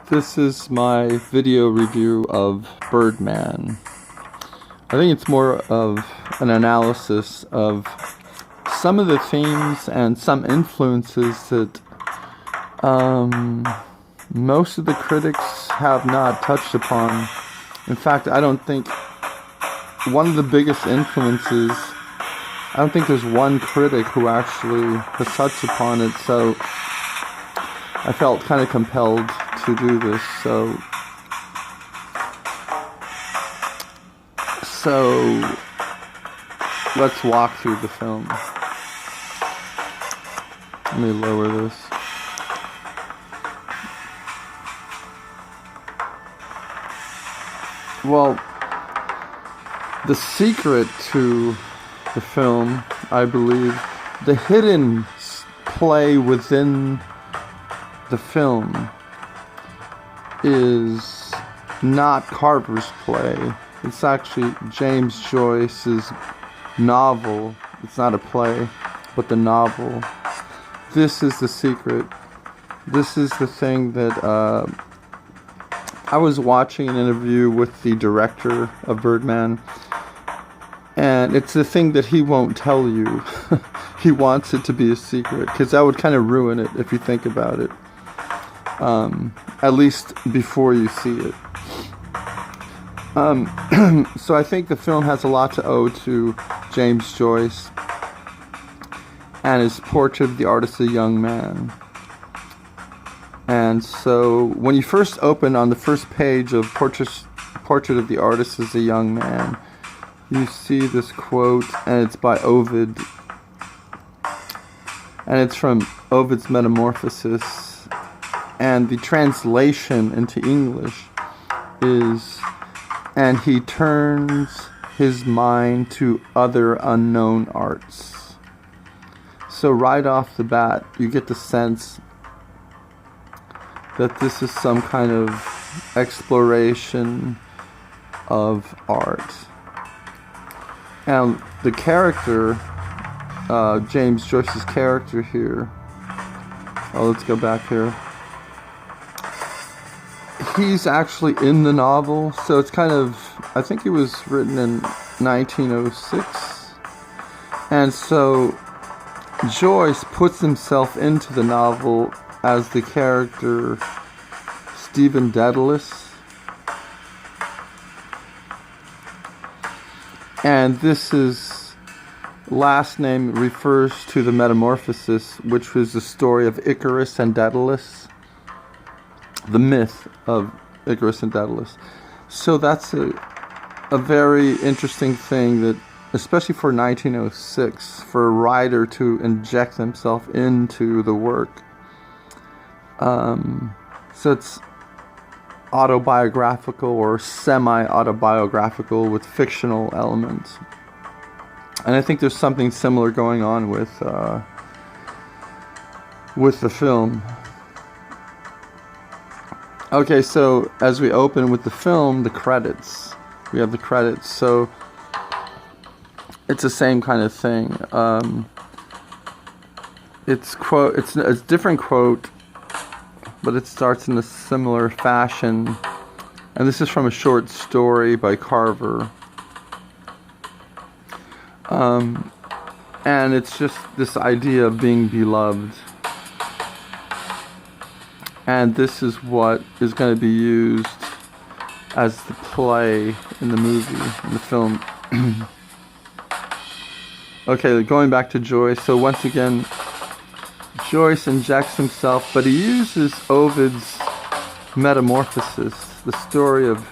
This is my video review of Birdman. I think it's more of an analysis of some of the themes and some influences that most of the critics have not touched upon. In fact, I don't think one of the biggest influences, I don't think there's one critic who actually has touched upon it, so I felt kind of compelled to do this. So let's walk through the film. Let me lower this. Well, the secret to the film, I believe, the hidden play within the film is not Carver's play. It's actually James Joyce's novel. It's not a play, but the novel. This is the secret. This is the thing that I was watching an interview with the director of Birdman, and it's the thing that he won't tell you. He wants it to be a secret, because that would kind of ruin it if you think about it. At least before you see it. So I think the film has a lot to owe to James Joyce and his portrait of the artist as a young man. And so when you first open on the first page of Portrait of the Artist as a Young Man, you see this quote, and it's by Ovid, and it's from Ovid's Metamorphosis. And the translation into English is, and he turns his mind to other unknown arts. So right off the bat, you get the sense that this is some kind of exploration of art. And the character, James Joyce's character here, let's go back here. He's actually in the novel, so it's kind of, I think it was written in 1906, and so Joyce puts himself into the novel as the character Stephen Dedalus, and this is last name refers to the Metamorphosis, which was the story of Icarus and Daedalus, the myth of Icarus and Daedalus. So that's a very interesting thing, that especially for 1906, for a writer to inject himself into the work. So it's autobiographical or semi-autobiographical with fictional elements. And I think there's something similar going on with the film. Okay, so as we open with the film, the credits. We have the credits, so it's the same kind of thing. It's a different quote, but it starts in a similar fashion. And this is from a short story by Carver. And it's just this idea of being beloved. And this is what is going to be used as the play in the movie, in the film. Okay, going back to Joyce. So once again, Joyce injects himself, but he uses Ovid's Metamorphosis, the story of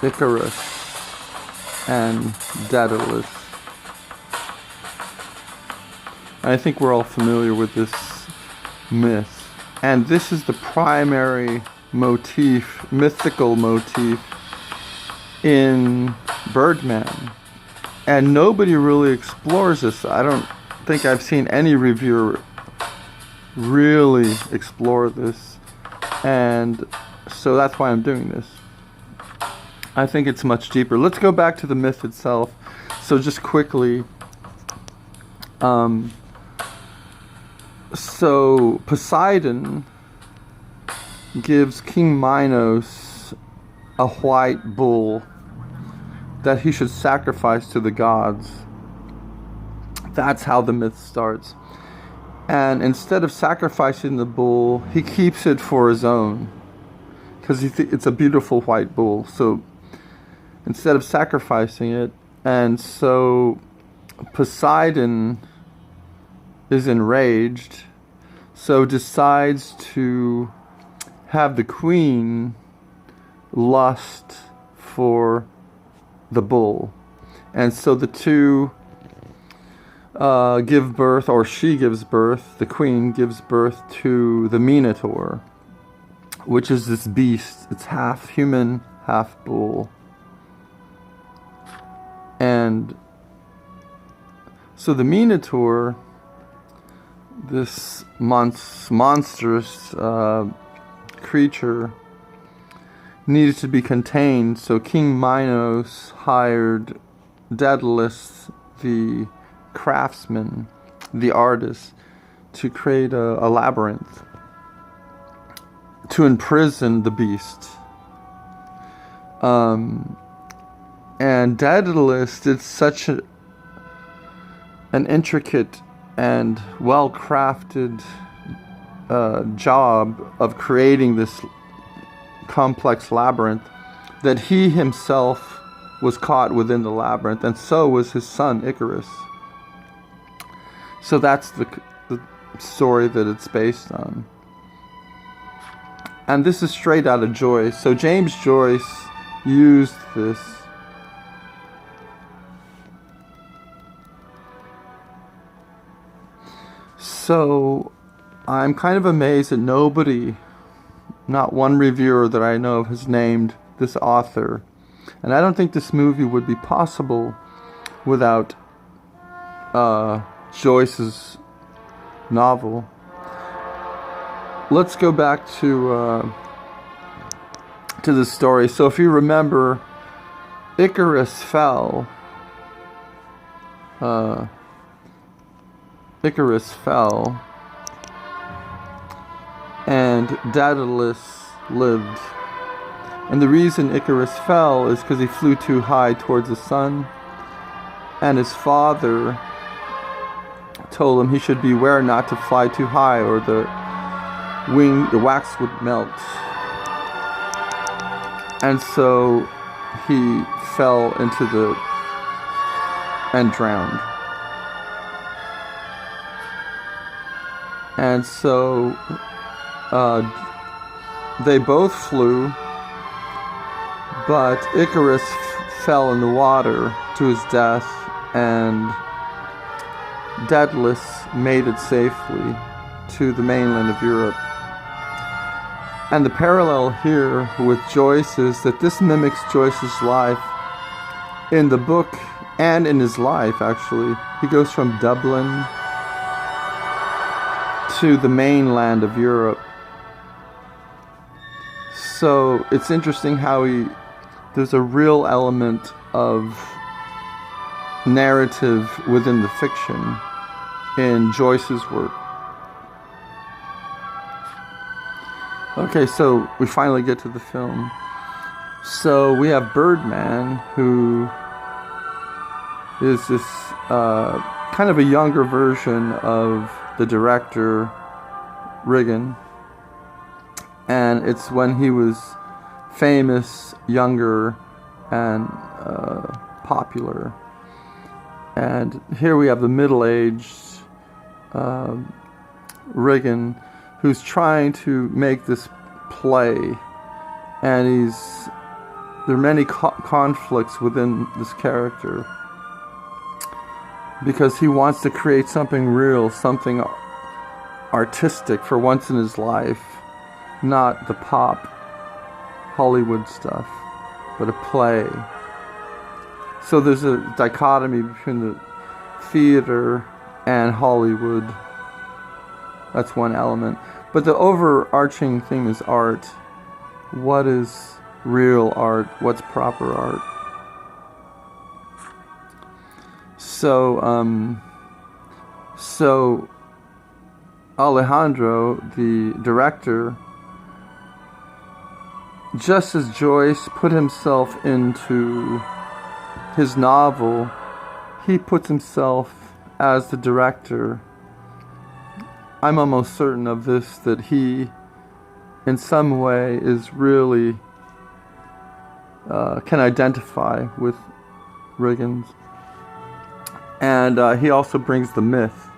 Icarus and Daedalus. And I think we're all familiar with this myth. And this is the primary motif, mythical motif, in Birdman. And nobody really explores this. I don't think I've seen any reviewer really explore this. And so that's why I'm doing this. I think it's much deeper. Let's go back to the myth itself. So just quickly, So Poseidon gives King Minos a white bull that he should sacrifice to the gods. That's how the myth starts. And instead of sacrificing the bull, he keeps it for his own, because it's a beautiful white bull. So instead of sacrificing it, and so Poseidon is enraged, so decides to have the queen lust for the bull. And so the two give birth, or she gives birth, the queen gives birth to the Minotaur, which is this beast. It's half human, half bull. And so the Minotaur, this monstrous creature, needed to be contained, so King Minos hired Daedalus, the craftsman, the artist, to create a labyrinth to imprison the beast. And Daedalus did such an intricate and well-crafted job of creating this complex labyrinth that he himself was caught within the labyrinth, and so was his son Icarus. So that's the story that it's based on. And this is straight out of Joyce. So James Joyce used this. So I'm kind of amazed that nobody, not one reviewer that I know of, has named this author. And I don't think this movie would be possible without Joyce's novel. Let's go back to the story. So if you remember, Icarus fell. And Daedalus lived. And the reason Icarus fell is because he flew too high towards the sun, and his father told him he should beware not to fly too high, or the wax would melt. And so he fell into and drowned. And so they both flew, but Icarus fell in the water to his death, and Daedalus made it safely to the mainland of Europe. And the parallel here with Joyce is that this mimics Joyce's life in the book and in his life, actually. He goes from Dublin to the mainland of Europe. So it's interesting how there's a real element of narrative within the fiction in Joyce's work. Okay, so we finally get to the film. So we have Birdman, who is this kind of a younger version of the director Regan, and it's when he was famous, younger, and popular. And here we have the middle-aged Regan, who's trying to make this play, and there are many conflicts within this character, because he wants to create something real, something artistic for once in his life, not the pop Hollywood stuff, but a play. So there's a dichotomy between the theater and Hollywood. That's one element. But the overarching thing is art. What is real art? What's proper art? So Alejandro, the director, just as Joyce put himself into his novel, he puts himself as the director. I'm almost certain of this, that he, in some way, is really can identify with Riggins. And he also brings the myth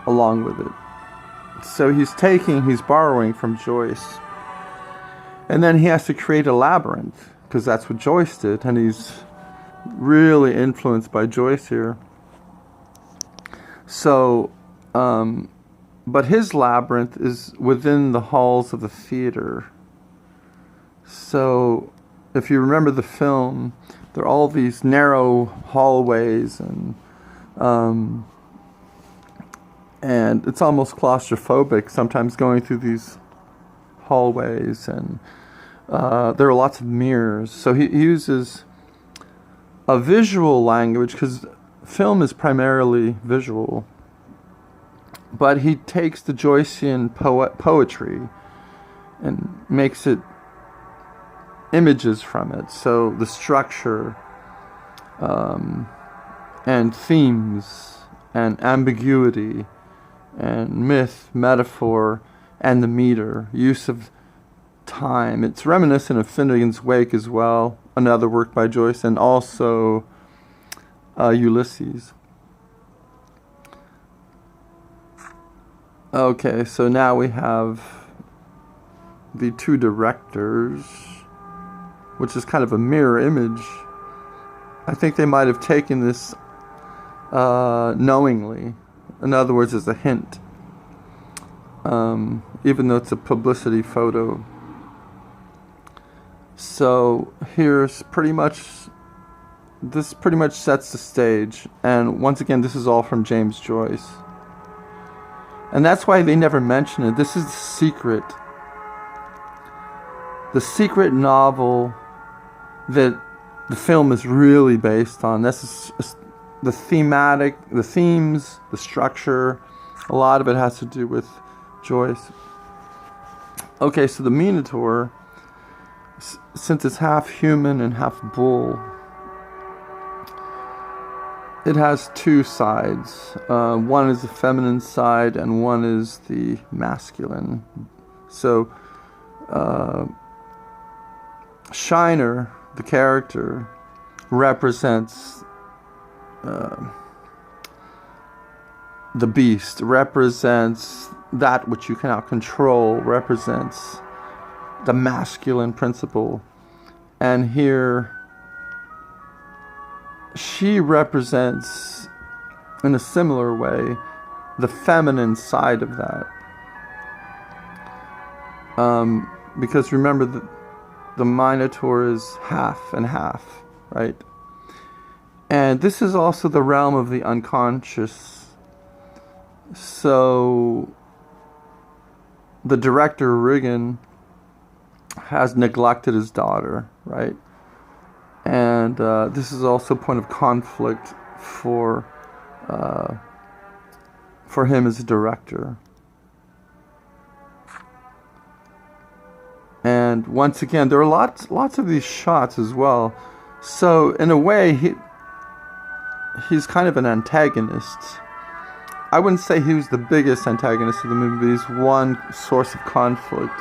along with it. So he's borrowing from Joyce. And then he has to create a labyrinth, because that's what Joyce did, and he's really influenced by Joyce here. So, but his labyrinth is within the halls of the theater. So, if you remember the film, there are all these narrow hallways, and it's almost claustrophobic sometimes going through these hallways, and there are lots of mirrors. So he uses a visual language, because film is primarily visual, but he takes the Joycean poetry and makes it images from it. So the structure and themes and ambiguity and myth, metaphor, and the meter, use of time. It's reminiscent of Finnegan's Wake as well, another work by Joyce, and also Ulysses. Okay, so now we have the two directors, which is kind of a mirror image. I think they might have taken this knowingly. In other words, as a hint. Even though it's a publicity photo. So this pretty much sets the stage. And once again, this is all from James Joyce. And that's why they never mention it. This is the secret novel that the film is really based on. This is the themes, the structure. A lot of it has to do with Joyce. Okay, so the Minotaur, since it's half human and half bull, it has two sides. One is the feminine side and one is the masculine. So Shiner, the character, represents the beast, represents that which you cannot control, represents the masculine principle. And here she represents, in a similar way, the feminine side of that. Because remember, the Minotaur is half and half, right? And this is also the realm of the unconscious. So the director, Riggin, has neglected his daughter, right? And this is also a point of conflict for him as a director. And once again, there are lots of these shots as well. So in a way, he's kind of an antagonist. I wouldn't say he was the biggest antagonist of the movie, but he's one source of conflict.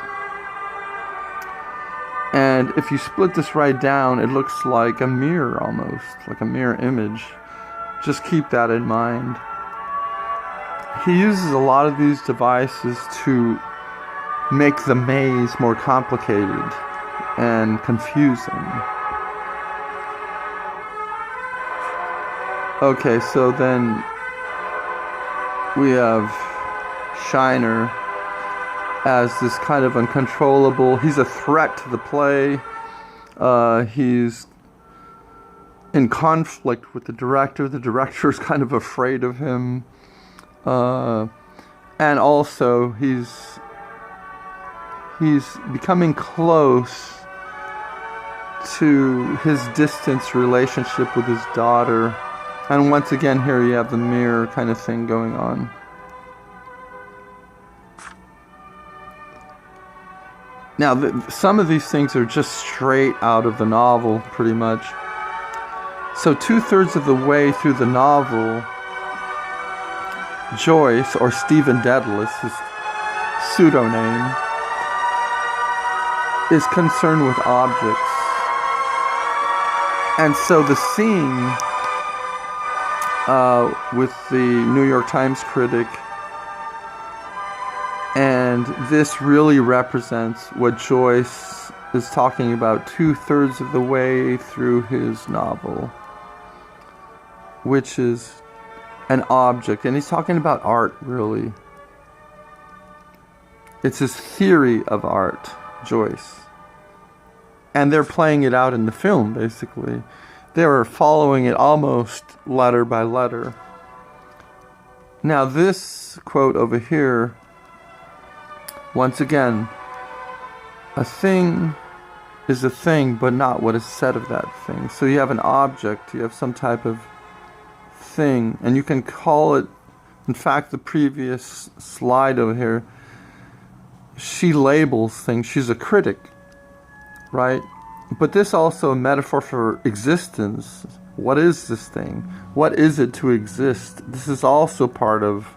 And if you split this right down, it looks like a mirror almost, like a mirror image. Just keep that in mind. He uses a lot of these devices to make the maze more complicated and confusing. Okay, so then we have Shiner as this kind of uncontrollable, he's a threat to the play. He's in conflict with the director. The director is kind of afraid of him. And also he's becoming close to his distance relationship with his daughter. And once again, here you have the mirror kind of thing going on. Now, some of these things are just straight out of the novel, pretty much. So 2/3 of the way through the novel, Joyce, or Stephen Dedalus, his pseudonym, is concerned with objects. And so the scene with the New York Times critic, and this really represents what Joyce is talking about 2/3 of the way through his novel, which is an object. And he's talking about art, really. It's his theory of art, Joyce. And they're playing it out in the film, basically. They're following it almost letter by letter. Now this quote over here, once again, a thing is a thing, but not what is said of that thing. So you have an object, you have some type of thing, and you can call it, in fact, the previous slide over here, she labels things, she's a critic, right? But this also a metaphor for existence. What is this thing? What is it to exist? This is also part of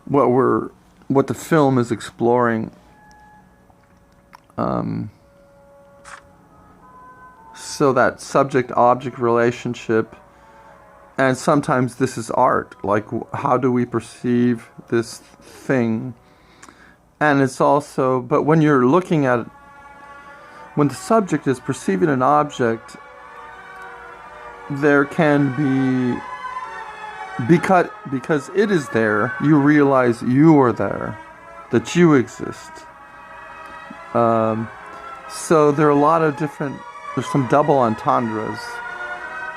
what the film is exploring. So that subject-object relationship, and sometimes this is art. Like, how do we perceive this thing? And it's also, but when you're looking at it, when the subject is perceiving an object, there can be, because it is there, you realize you are there, that you exist. So there are a lot of different, there's some double entendres.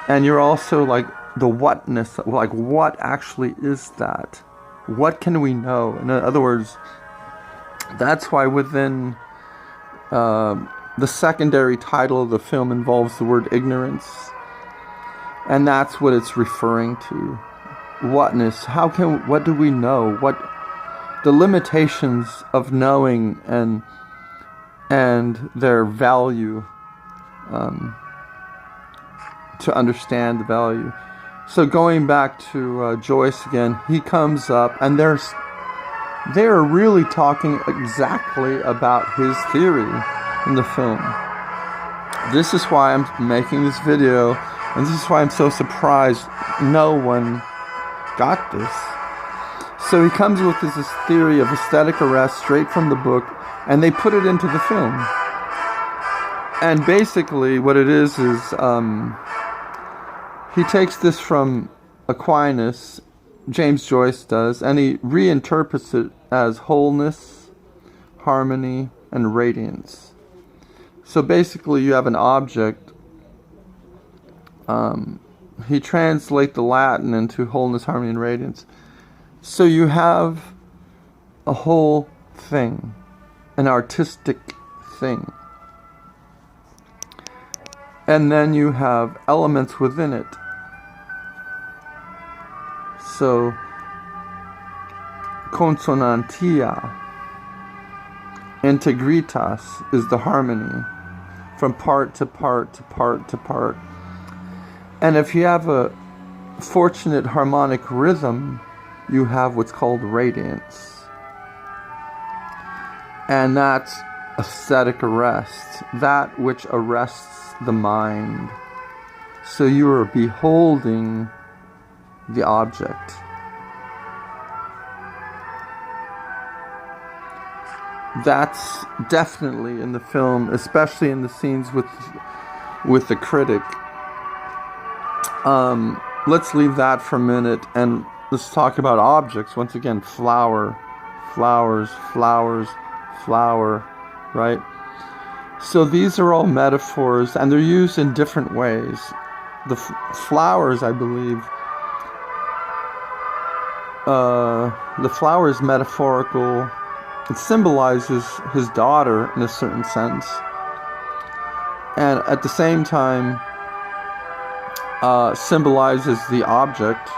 And you're also like the whatness, like what actually is that? What can we know? In other words, that's why within the secondary title of the film involves the word ignorance. And that's what it's referring to. Whatness. What do we know? What the limitations of knowing and their value, to understand the value. So going back to Joyce again, he comes up and they're really talking exactly about his theory in the film. This is why I'm making this video, and this is why I'm so surprised no one got this. So he comes with this theory of aesthetic arrest straight from the book, and they put it into the film. And basically what it is he takes this from Aquinas, James Joyce does, and he reinterprets it as wholeness, harmony, and radiance. So basically you have an object. He translates the Latin into wholeness, harmony, and radiance. So you have a whole thing, an artistic thing. And then you have elements within it. So, consonantia, integritas is the harmony, from part to part to part to part. And if you have a fortunate harmonic rhythm, you have what's called radiance. And that's aesthetic arrest, that which arrests the mind. So you are beholding the object. That's definitely in the film, especially in the scenes with the critic. Let's leave that for a minute and let's talk about objects. Once again, flower, flowers, flower, right? So these are all metaphors, and they're used in different ways. The flowers, I believe, the flower is metaphorical. It symbolizes his daughter in a certain sense, and at the same time symbolizes the object.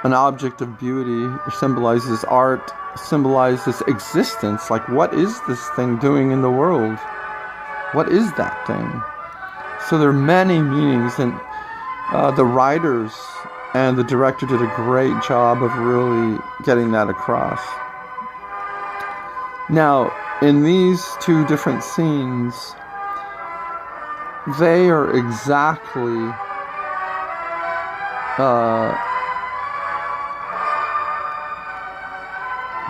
an object of beauty, symbolizes art, symbolizes existence. Like, what is this thing doing in the world? What is that thing? So there are many meanings, and the writers and the director did a great job of really getting that across. Now, in these two different scenes, they are exactly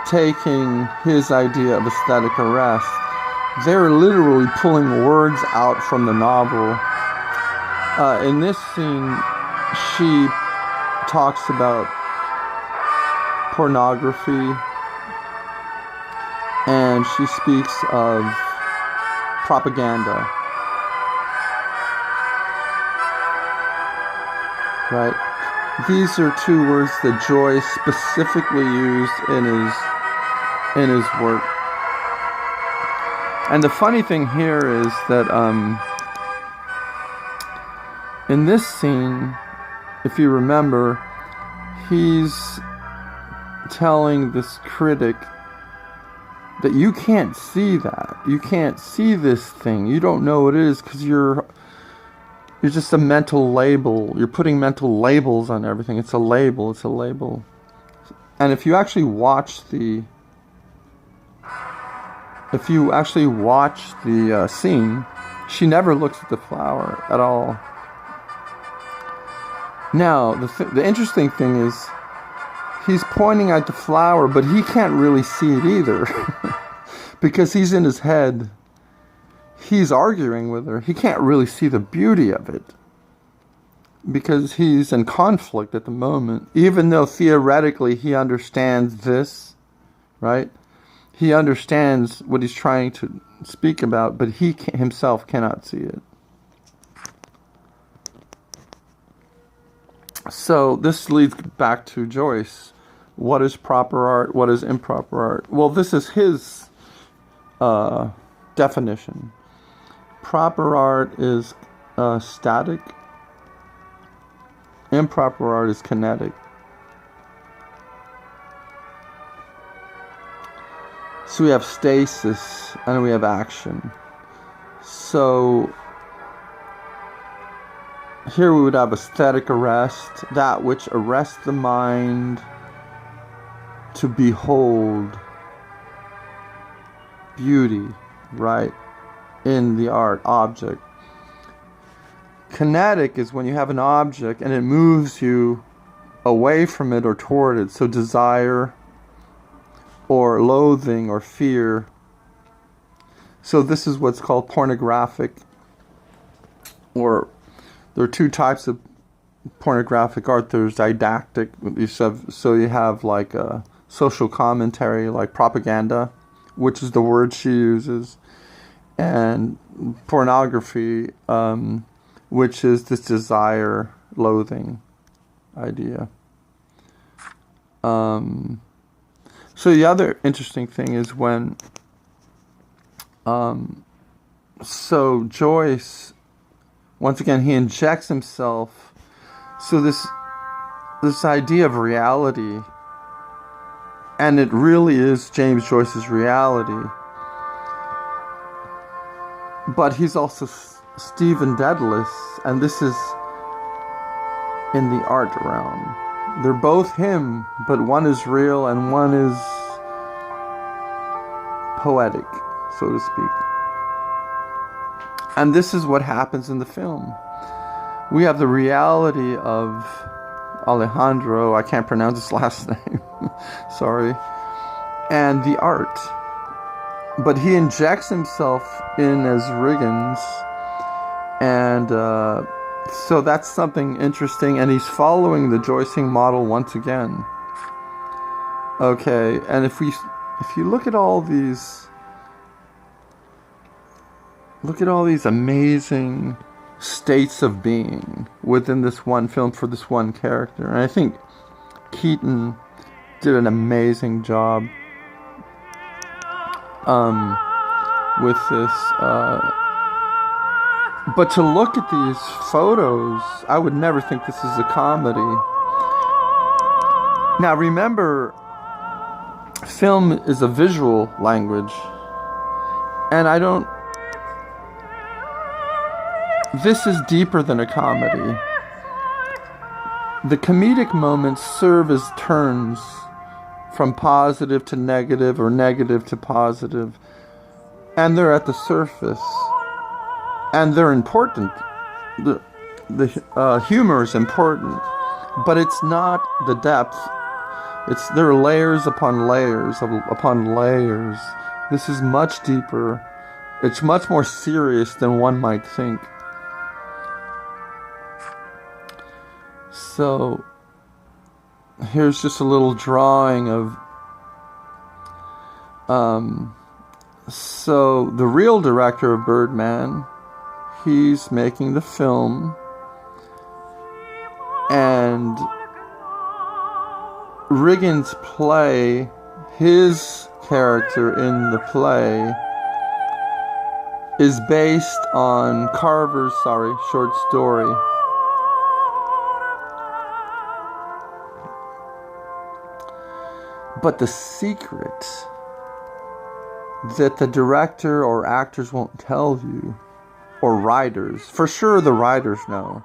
taking his idea of aesthetic arrest. They're literally pulling words out from the novel. In this scene, she talks about pornography, and she speaks of propaganda. Right? These are two words that Joyce specifically used in his work. And the funny thing here is that in this scene, if you remember, he's telling this critic that you can't see that. You can't see this thing. You don't know what it is because you're just a mental label. You're putting mental labels on everything. It's a label. It's a label. And if you actually watch the scene, she never looks at the flower at all. Now, the interesting thing is, he's pointing at the flower, but he can't really see it either. Because he's in his head. He's arguing with her. He can't really see the beauty of it. Because he's in conflict at the moment. Even though theoretically he understands this, right? He understands what he's trying to speak about, but he himself cannot see it. So this leads back to Joyce. What is proper art? What is improper art? Well, this is his definition. Proper art is static. Improper art is kinetic. So we have stasis and we have action. So here we would have aesthetic arrest, that which arrests the mind to behold beauty, right, in the art object. Kinetic is when you have an object and it moves you away from it or toward it. So desire or loathing or fear. So this is what's called pornographic, or there are two types of pornographic art. There's didactic, so you have like a social commentary, like propaganda, which is the word she uses, and pornography, which is this desire, loathing idea. So the other interesting thing is when, so Joyce, once again, he injects himself. So this idea of reality, and it really is James Joyce's reality, but he's also Stephen Dedalus, and this is in the art realm. They're both him, but one is real and one is poetic, so to speak. And this is what happens in the film. We have the reality of Alejandro, I can't pronounce his last name, sorry, and the art. But he injects himself in as Riggins, and so that's something interesting, and he's following the Joycing model once again. Okay, and if you look at all these amazing states of being within this one film for this one character, and I think Keaton did an amazing job with this. But to look at these photos, I would never think this is a comedy. Now remember, film is a visual language, and this is deeper than a comedy. The comedic moments serve as turns from positive to negative or negative to positive, and they're at the surface, and they're important. The humor is important, but it's not the depth. There are layers upon layers upon layers. This is much deeper. It's much more serious than one might think. So here's just a little drawing of so the real director of Birdman, he's making the film, and Riggins' play, his character in the play, is based on Carver's short story. But the secret that the director or actors won't tell you, or writers, for sure the writers know,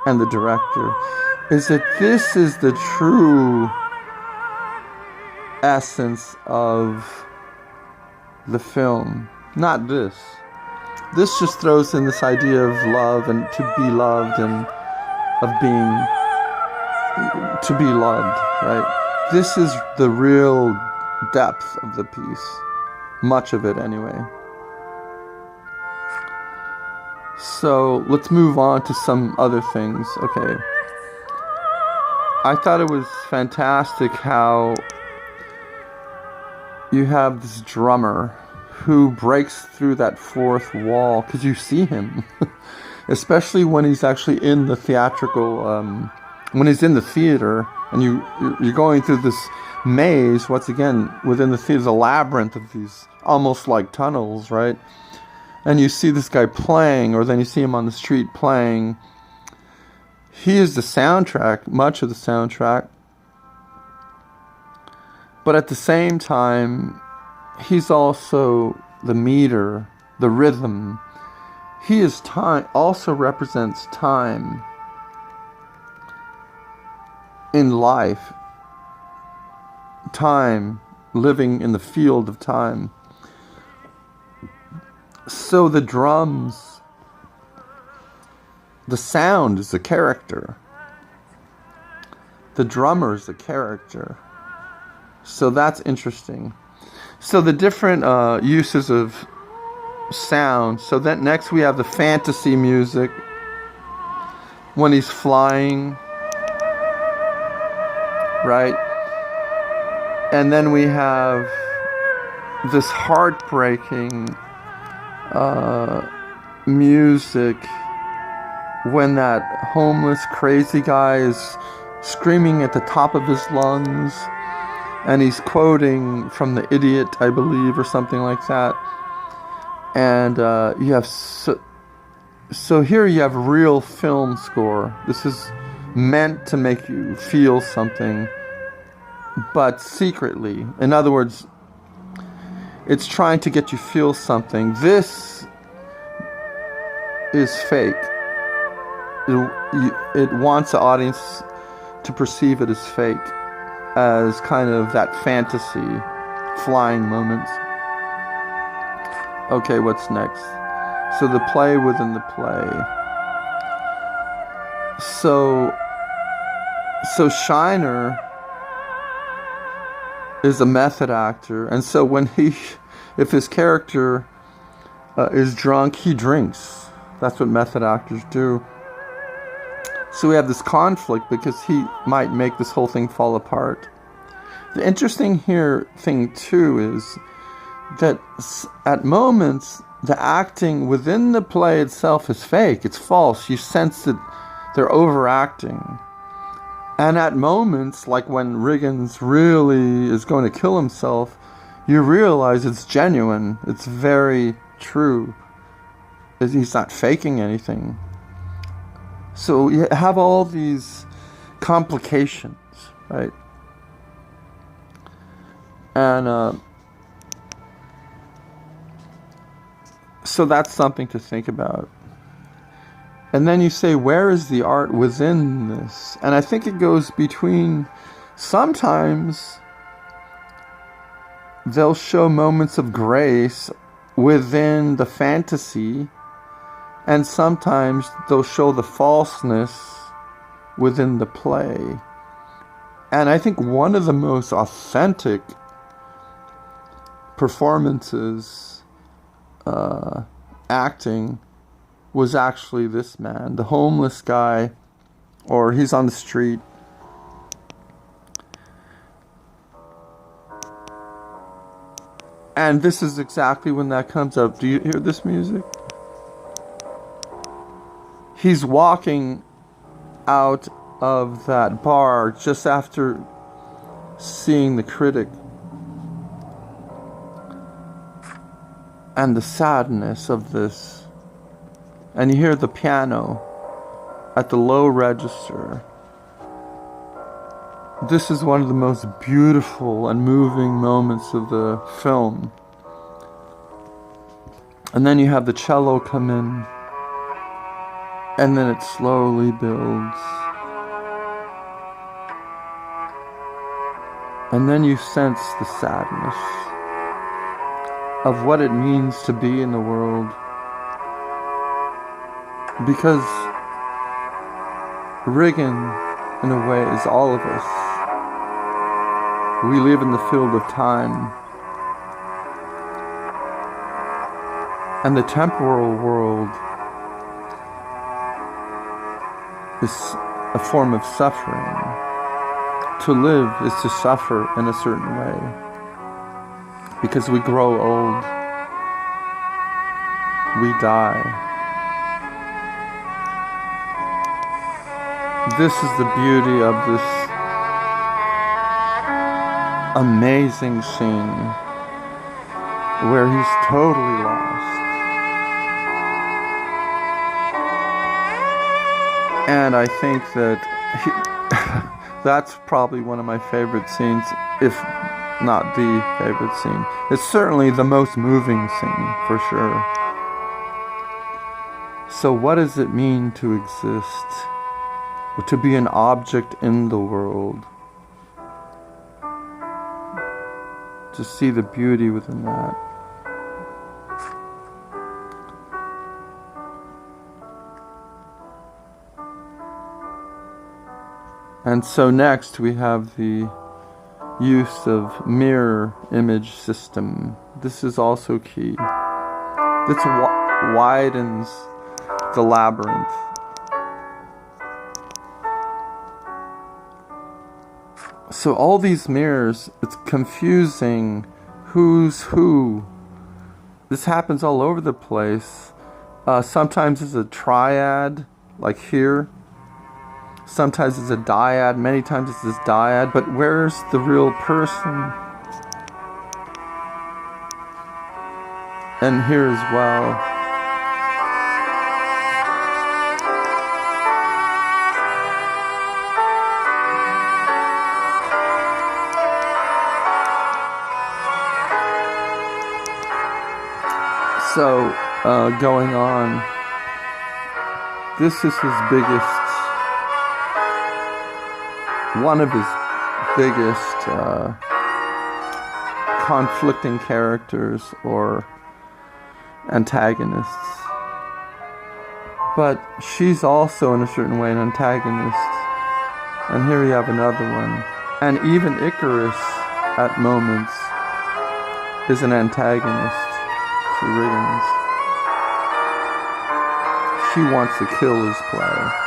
and the director, is that this is the true essence of the film, not this. This just throws in this idea of love and to be loved and of being to be loved, right? This is the real depth of the piece, much of it anyway. So let's move on to some other things. Okay. I thought it was fantastic how you have this drummer who breaks through that fourth wall, because you see him, especially when he's actually in the theatrical, when he's in the theater, and you're going through this maze, once again, within the theater, a labyrinth of these almost like tunnels, right? And you see this guy playing, or then you see him on the street playing. He is the soundtrack, much of the soundtrack. But at the same time, he's also the meter, the rhythm. He is time, also represents time in life. Time, living in the field of time. So the drums, the sound is a character. The drummer is a character. So that's interesting. So the different uses of sound. So then next we have the fantasy music when he's flying, right? And then we have this heartbreaking music when that homeless crazy guy is screaming at the top of his lungs, and he's quoting from The Idiot, I believe, or something like that. And you have so here you have real film score. This is meant to make you feel something, but secretly. In other words, it's trying to get you feel something. This is fake. It wants the audience to perceive it as fake, as kind of that fantasy, flying moments. Okay, what's next? So the play within the play. So Shiner is a method actor, and so when if his character is drunk, he drinks. That's what method actors do. So we have this conflict because he might make this whole thing fall apart. The interesting thing too is that at moments the acting within the play itself is fake. It's false. You sense that they're overacting. And at moments, like when Riggins really is going to kill himself, you realize it's genuine. It's very true. He's not faking anything. So you have all these complications, right? And so that's something to think about. And then you say, where is the art within this? And I think it goes between, sometimes they'll show moments of grace within the fantasy, and sometimes they'll show the falseness within the play. And I think one of the most authentic performances, acting, was actually this man, the homeless guy, or he's on the street. And this is exactly when that comes up. Do you hear this music? He's walking out of that bar just after seeing the critic. And the sadness of this. And you hear the piano at the low register. This is one of the most beautiful and moving moments of the film. And then you have the cello come in, and then it slowly builds. And then you sense the sadness of what it means to be in the world. Because Riggin, in a way, is all of us. We live in the field of time. And the temporal world is a form of suffering. To live is to suffer in a certain way. Because we grow old. We die. This is the beauty of this amazing scene where he's totally lost. And I think that that's probably one of my favorite scenes, if not the favorite scene. It's certainly the most moving scene, for sure. So what does it mean to exist? To be an object in the world. To see the beauty within that. And so next we have the use of mirror image system. This is also key. This widens the labyrinth. So all these mirrors, it's confusing who's who. This happens all over the place. Sometimes it's a triad, like here. Sometimes it's a dyad, many times it's this dyad, but where's the real person? And here as well. So, going on, this is one of his biggest conflicting characters or antagonists. But she's also in a certain way an antagonist. And here you have another one. And even Icarus, at moments, is an antagonist to Riggins. She wants to kill his play.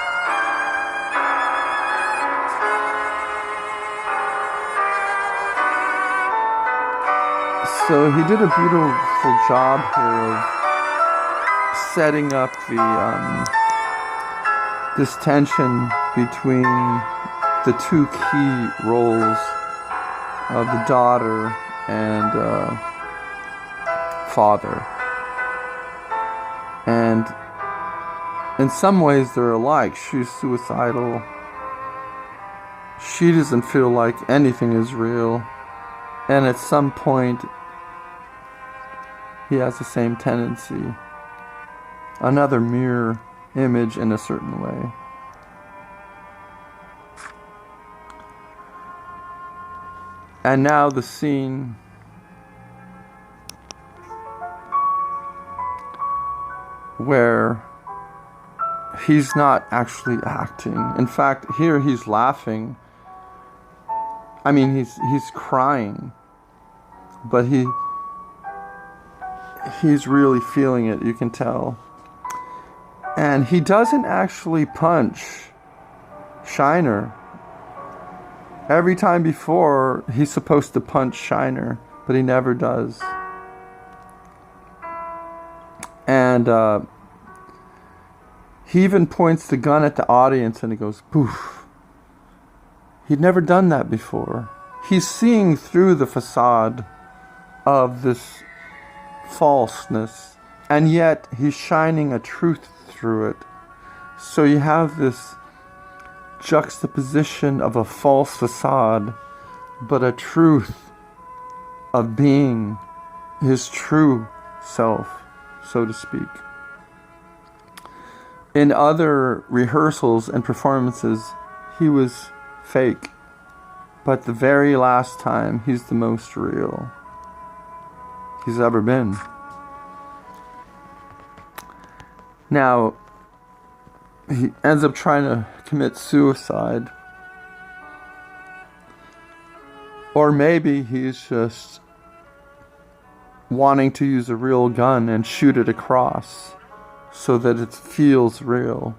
So he did a beautiful job here of setting up this tension between the two key roles of the daughter and father. And in some ways they're alike. She's suicidal. She doesn't feel like anything is real. And at some point, he has the same tendency. Another mirror image in a certain way. And now the scene where he's not actually acting. In fact, here he's laughing. I mean, he's crying, but he's really feeling it, you can tell. And he doesn't actually punch Shiner. Every time before, he's supposed to punch Shiner, but he never does. And he even points the gun at the audience and it goes poof. He'd never done that before. He's seeing through the facade of this falseness, and yet he's shining a truth through it. So you have this juxtaposition of a false facade, but a truth of being his true self, so to speak. In other rehearsals and performances, he was fake, but the very last time, he's the most real he's ever been. Now, he ends up trying to commit suicide. Or maybe he's just wanting to use a real gun and shoot it across so that it feels real.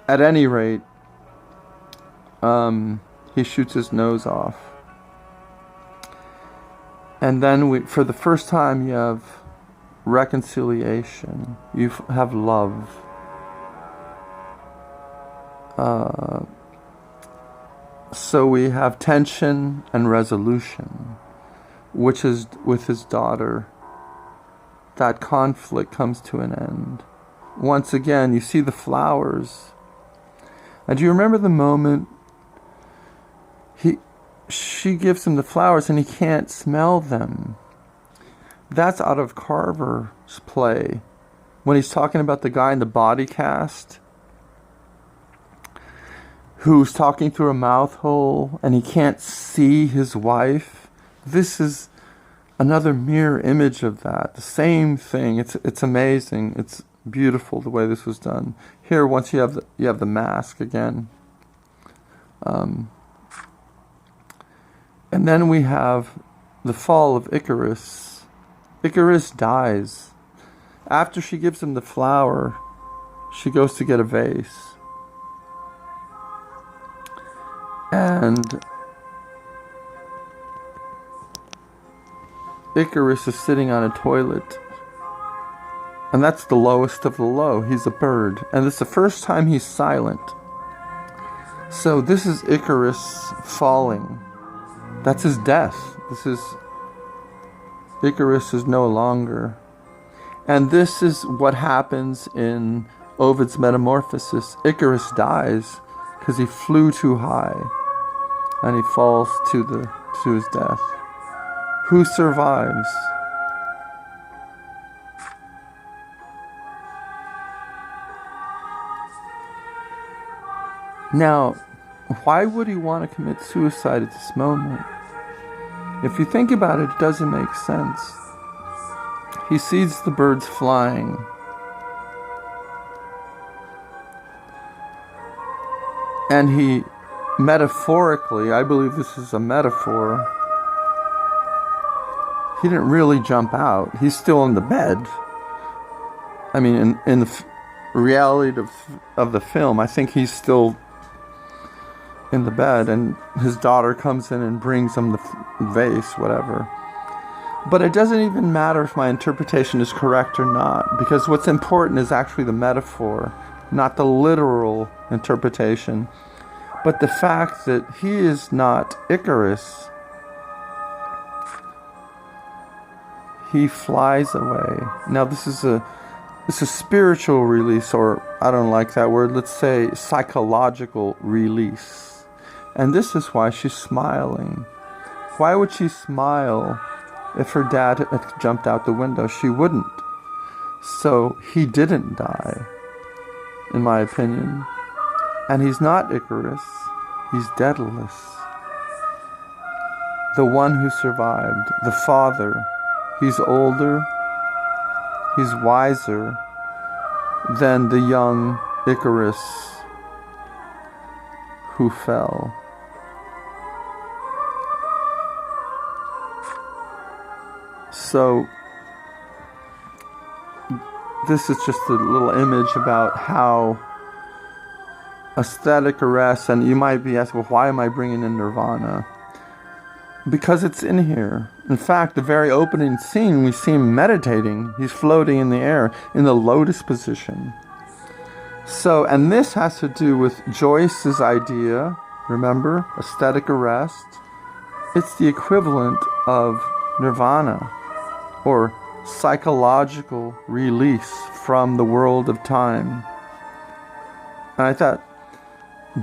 At any rate, he shoots his nose off. And then for the first time, you have reconciliation. You have love. So we have tension and resolution, which is with his daughter. That conflict comes to an end. Once again, you see the flowers. And do you remember the moment she gives him the flowers and he can't smell them? That's out of Carver's play. When he's talking about the guy in the body cast who's talking through a mouth hole and he can't see his wife. This is another mirror image of that. The same thing. It's amazing. It's beautiful the way this was done. Here, once you have the mask again. And then we have the fall of Icarus. Icarus dies. After she gives him the flower, she goes to get a vase. And Icarus is sitting on a toilet. And that's the lowest of the low. He's a bird. And this is the first time he's silent. So this is Icarus falling. That's his death. Icarus is no longer. And this is what happens in Ovid's Metamorphosis. Icarus dies because he flew too high. And he falls to his death. Who survives? Now, why would he want to commit suicide at this moment? If you think about it, it doesn't make sense. He sees the birds flying. And he, metaphorically, I believe this is a metaphor, he didn't really jump out. He's still in the bed. I mean, in the reality of the film, I think he's still in the bed, and his daughter comes in and brings him the vase, whatever. But it doesn't even matter if my interpretation is correct or not, because what's important is actually the metaphor, not the literal interpretation, but the fact that he is not Icarus. He flies away. Now this is a spiritual release, or I don't like that word, let's say psychological release. And this is why she's smiling. Why would she smile if her dad had jumped out the window? She wouldn't. So he didn't die, in my opinion. And he's not Icarus. He's Daedalus. The one who survived. The father. He's older. He's wiser than the young Icarus who fell. So, this is just a little image about how aesthetic arrests, and you might be asking, well, why am I bringing in Nirvana? Because it's in here. In fact, the very opening scene, we see him meditating. He's floating in the air in the lotus position. So, and this has to do with Joyce's idea, remember, aesthetic arrest. It's the equivalent of Nirvana, or psychological release from the world of time. And I thought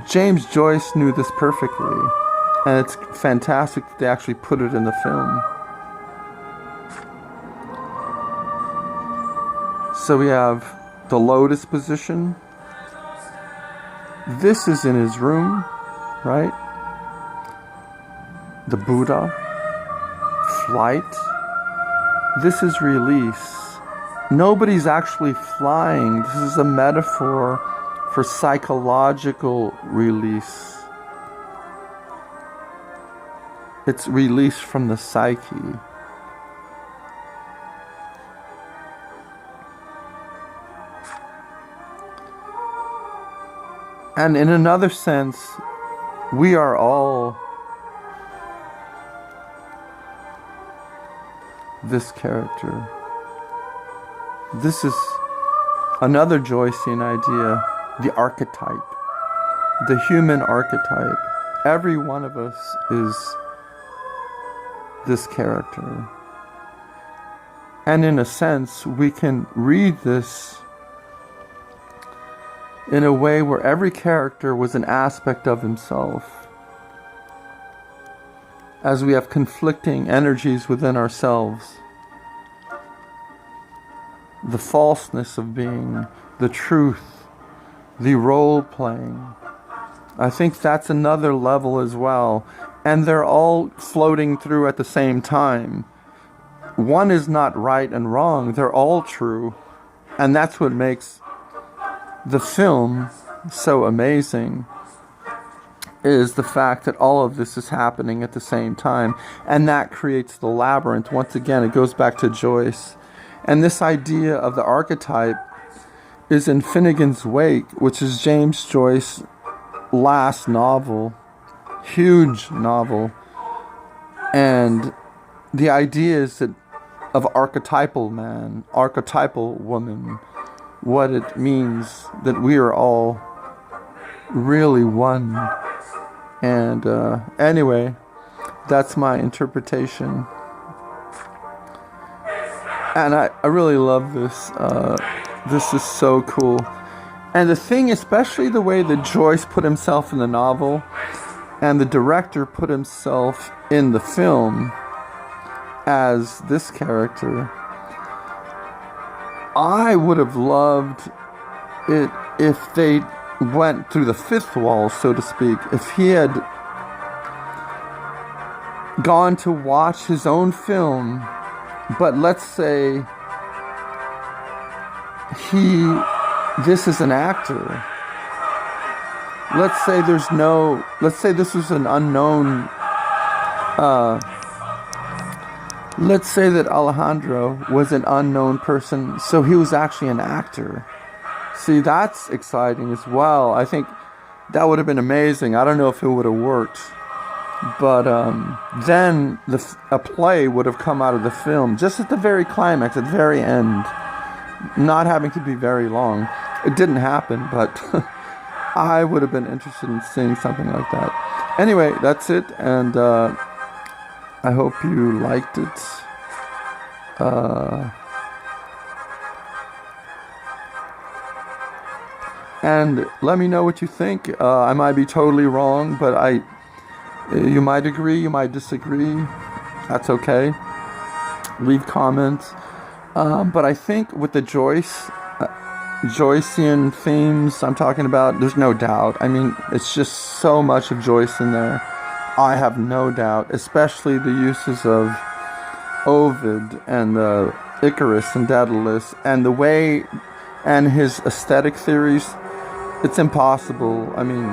James Joyce knew this perfectly, and it's fantastic that they actually put it in the film. So we have the lotus position. This is in his room, right? The Buddha. Flight. This is release. Nobody's actually flying. This is a metaphor for psychological release. It's release from the psyche. And in another sense, we are all this character. This is another Joycean idea, the archetype, the human archetype. Every one of us is this character. And in a sense, we can read this in a way where every character was an aspect of himself. As we have conflicting energies within ourselves. The falseness of being, the truth, the role playing. I think that's another level as well. And they're all floating through at the same time. One is not right and wrong, they're all true. And that's what makes the film so amazing, is the fact that all of this is happening at the same time. And that creates the labyrinth. Once again, it goes back to Joyce. And this idea of the archetype is in Finnegan's Wake, which is James Joyce's last novel. Huge novel. And the idea is that of archetypal man, archetypal woman, what it means that we are all really one. And anyway, that's my interpretation. And I really love this. This is so cool. And the thing, especially the way that Joyce put himself in the novel and the director put himself in the film as this character, I would have loved it if they went through the fifth wall, so to speak. If he had gone to watch his own film, but let's say this is an actor. Let's say this was an unknown, let's say that Alejandro was an unknown person, so he was actually an actor. See, that's exciting as well. I think that would have been amazing. I don't know if it would have worked. But then a play would have come out of the film, just at the very climax, at the very end. Not having to be very long. It didn't happen, but I would have been interested in seeing something like that. Anyway, that's it, and I hope you liked it. And let me know what you think. I might be totally wrong, but You might agree, you might disagree. That's okay. Leave comments. But I think with the Joycean themes I'm talking about, there's no doubt. I mean, it's just so much of Joyce in there. I have no doubt, especially the uses of Ovid and the Icarus and Daedalus, and the way, and his aesthetic theories. It's impossible. I mean,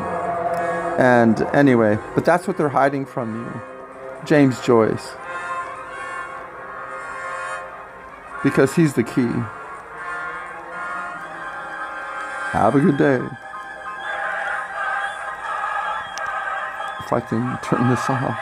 and anyway, but that's what they're hiding from you. James Joyce. Because he's the key. Have a good day. If I can turn this off.